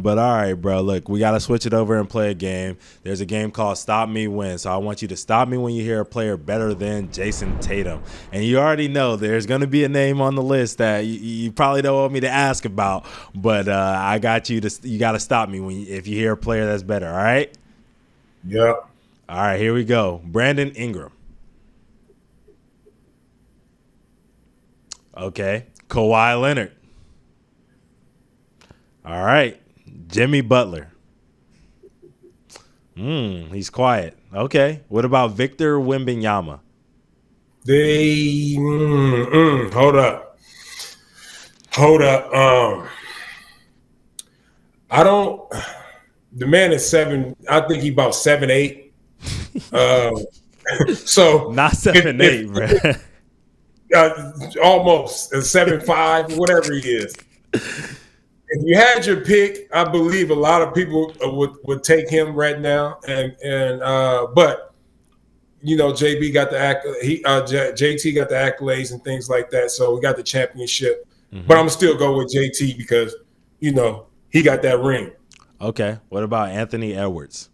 But all right, bro. Look, we got to switch it over and play a game. There's a game called Stop Me Win. So I want you to stop me when you hear a player better than Jayson Tatum. And you already know there's going to be a name on the list that you probably don't want me to ask about. But I got you to. You got to stop me if you hear a player that's better. All right. Yep. All right. Here we go. Brandon Ingram. Okay. Kawhi Leonard. All right. Jimmy Butler. He's quiet. Okay. What about Victor Wembanyama? Hold up. The man is 7. I think he's about 7'8". So not 7'8", bro. Almost 7'5", whatever he is. If you had your pick, I believe a lot of people would take him right now, but JB got the JT got the accolades and things like that, so we got the championship. Mm-hmm. But I'm still go with JT because he got that ring. Okay, what about Anthony Edwards?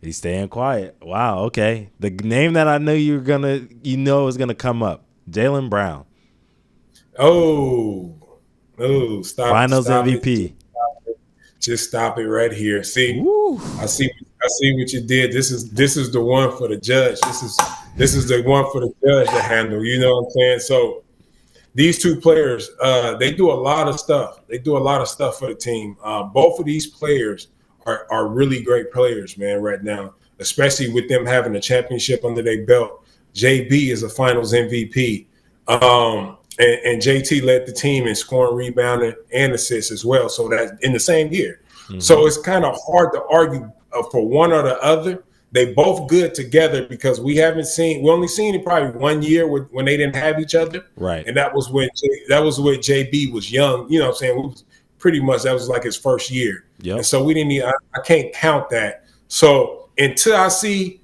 He's staying quiet. Wow. Okay, the name that I knew is gonna come up, Jaylen Brown. Oh, stop! Finals stop MVP. Just stop it right here. See, I see what you did. This is the one for the judge. This is the one for the judge to handle. You know what I'm saying? So these two players, they do a lot of stuff. They do a lot of stuff for the team. Both of these players are really great players, man, right now, especially with them having a championship under their belt. JB is a finals MVP. And JT led the team in scoring, rebounding, and assists as well. So that in the same year. Mm-hmm. So it's kind of hard to argue for one or the other. They both good together because we only seen it probably 1 year when they didn't have each other. Right. And that was when JB was young. You know what I'm saying? That was like his first year. Yep. And so we didn't I can't count that. So until I see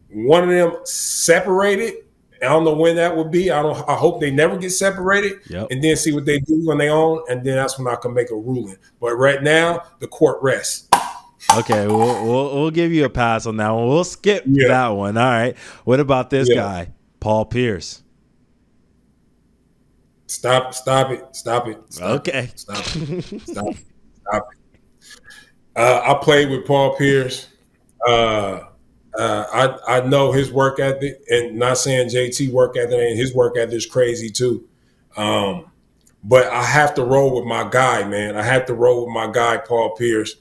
one of them separated, I don't know when that will be. I hope they never get separated. Yep. And then see what they do when they own, and then that's when I can make a ruling. But right now, the court rests. Okay, we'll give you a pass on that one. We'll skip that one. All right. What about this guy, Paul Pierce? Stop it. Okay. Stop it. I played with Paul Pierce. I know his work ethic, and not saying JT work ethic, and his work ethic is crazy too. But I have to roll with my guy, man. I have to roll with my guy, Paul Pierce.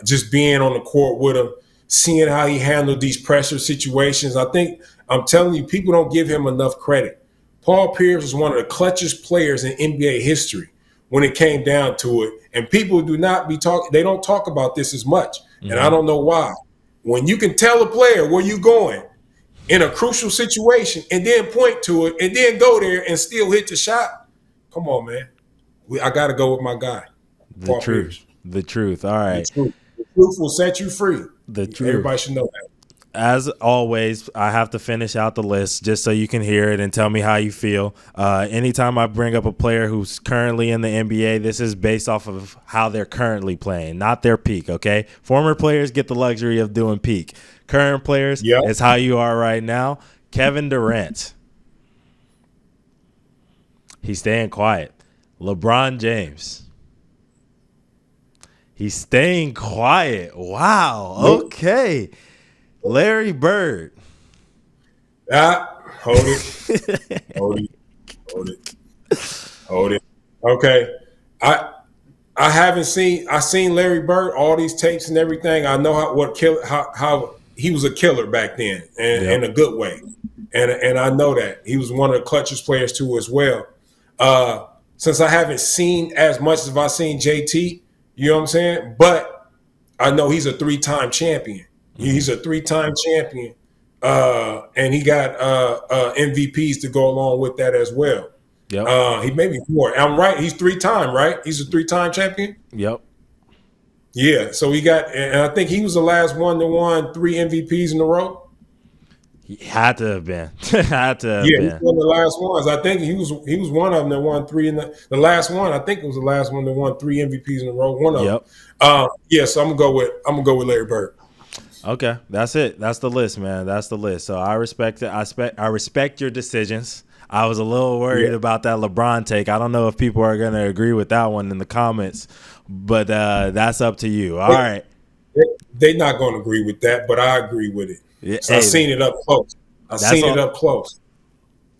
Just being on the court with him, seeing how he handled these pressure situations. I'm telling you, people don't give him enough credit. Paul Pierce was one of the clutchest players in NBA history when it came down to it. And people they don't talk about this as much. Mm-hmm. And I don't know why. When you can tell a player where you're going in a crucial situation and then point to it and then go there and still hit the shot, come on, man. I got to go with my guy. The truth. All right. The truth will set you free. The truth. Everybody should know that. As always, I have to finish out the list just so you can hear it and tell me how you feel. Anytime I bring up a player who's currently in the NBA, this is based off of how they're currently playing, not their peak, okay? Former players get the luxury of doing peak. Current players is how you are right now. Kevin Durant. He's staying quiet. LeBron James. He's staying quiet. Wow. Okay. Larry Bird. Hold it. Okay. I seen Larry Bird, all these tapes and everything. I know how he was a killer back then, and in a good way. And I know that. He was one of the clutchest players too as well. Since I haven't seen as much as I've seen JT, you know what I'm saying? But I know he's a 3-time champion. He's a 3-time champion, and he got MVPs to go along with that as well. Yep. He may be 4. I'm right. He's 3-time, right? He's a 3-time champion. Yep. Yeah. So he got, and I think he was the last one that won 3 MVPs in a row. He had to have been. Had to have Yeah, he's been. one of the last ones. I think he was one of them that won three in the last one. I think it was the last one that won 3 MVPs in a row. One of them. Yep. Yeah, so I'm gonna go with Larry Bird. Okay, that's it. That's the list, man. That's the list. So I respect it. I respect your decisions. I was a little worried about that LeBron take. I don't know if people are going to agree with that one in the comments, but that's up to you. All right. They're not going to agree with that, but I agree with it. Yeah, So I've seen it up close. Up close.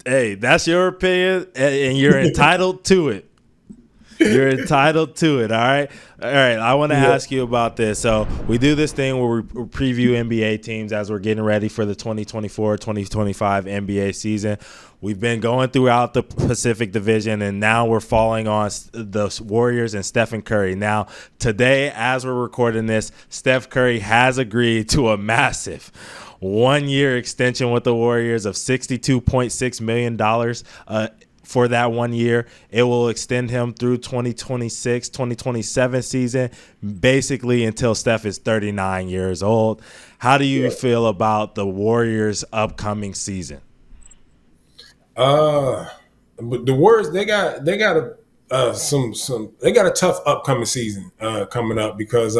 Hey, that's your opinion, and you're entitled to it. You're entitled to it, all right? All right, I want to ask you about this. So we do this thing where we preview NBA teams as we're getting ready for the 2024-2025 NBA season. We've been going throughout the Pacific Division, and now we're falling on the Warriors and Stephen Curry. Now, today, as we're recording this, Steph Curry has agreed to a massive one-year extension with the Warriors of $62.6 million for that 1 year. It will extend him through 2026, 2027 season, basically until Steph is 39 years old. How do you feel about the Warriors' upcoming season? But the Warriors, they got a tough upcoming season coming up because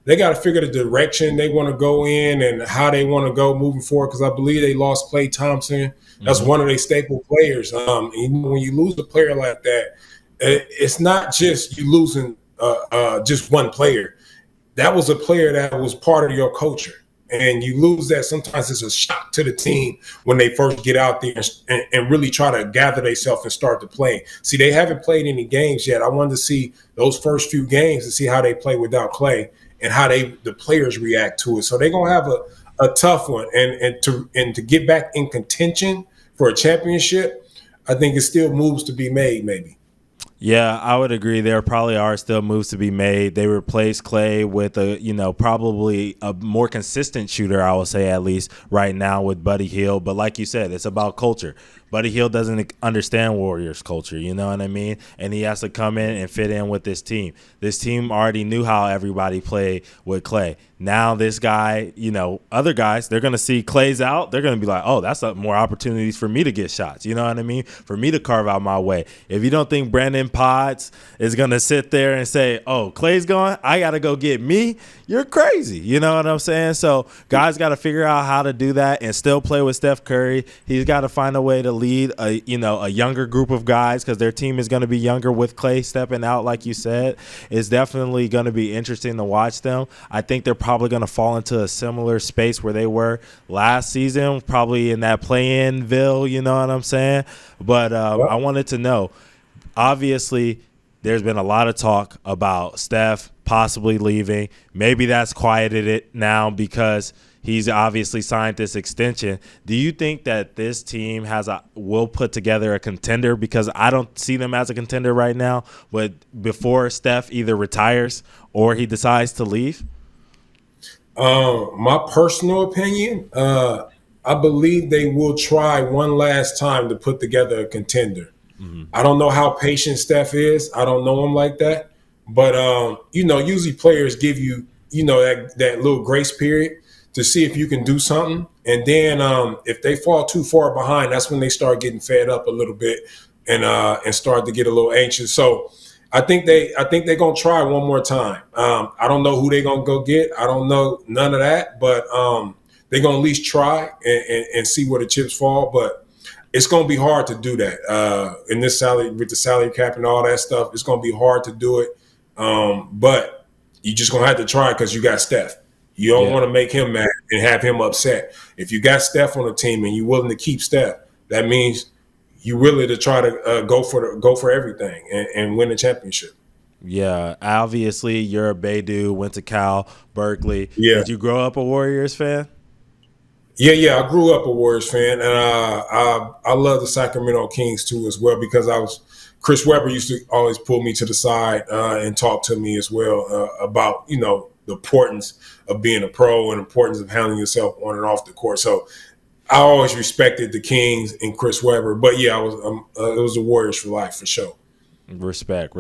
they got to figure the direction they want to go in and how they want to go moving forward. Because I believe they lost Klay Thompson. That's one of their staple players. When you lose a player like that, it's not just you losing just one player. That was a player that was part of your culture. And you lose that, sometimes it's a shock to the team when they first get out there and really try to gather themselves and start to play. See, they haven't played any games yet. I wanted to see those first few games to see how they play without Klay and how the players react to it. So they're going to have a tough one. And to get back in contention for a championship, I think it still moves to be made maybe. Yeah, I would agree. There probably are still moves to be made. They replaced Klay with probably a more consistent shooter, I would say, at least right now, with Buddy Hield. But like you said, it's about culture. Buddy Hield doesn't understand Warriors culture, you know what I mean? And he has to come in and fit in with this team. This team already knew how everybody played with Klay. Now this guy, other guys, they're going to see Klay's out. They're going to be like, oh, that's more opportunities for me to get shots. You know what I mean? For me to carve out my way. If you don't think Brandon Potts is going to sit there and say, oh, Klay's gone, I got to go get me, you're crazy. You know what I'm saying? So guys got to figure out how to do that and still play with Steph Curry. He's got to find a way to lead a younger group of guys because their team is going to be younger with Klay stepping out, like you said. It's definitely going to be interesting to watch them. I think they're probably going to fall into a similar space where they were last season, probably in that play-in-ville, you know what I'm saying? But I wanted to know, obviously, there's been a lot of talk about Steph possibly leaving. Maybe that's quieted it now because he's obviously signed this extension. Do you think that this team will put together a contender? Because I don't see them as a contender right now, but before Steph either retires or he decides to leave? My personal opinion, I believe they will try one last time to put together a contender. Mm-hmm. I don't know how patient Steph is. I don't know him like that. But, usually players give you, that little grace period to see if you can do something. And then if they fall too far behind, that's when they start getting fed up a little bit and start to get a little anxious. So I think they're gonna try one more time. I don't know who they're gonna go get. I don't know none of that, but they're gonna at least try and see where the chips fall. But it's gonna be hard to do that in this salary with the salary cap and all that stuff. It's gonna be hard to do it, but you just gonna have to try because you got Steph. You don't want to make him mad and have him upset. If you got Steph on the team and you're willing to keep Steph, that means you willing to try to go for everything and win the championship. Yeah, obviously you're a Bay dude, went to Cal, Berkeley. Yeah. Did you grow up a Warriors fan? Yeah. I grew up a Warriors fan, and I love the Sacramento Kings too as well because Chris Webber used to always pull me to the side and talk to me as well about the importance of being a pro and importance of handling yourself on and off the court. So I always respected the Kings and Chris Webber, but yeah, it was the Warriors for life for sure. Respect.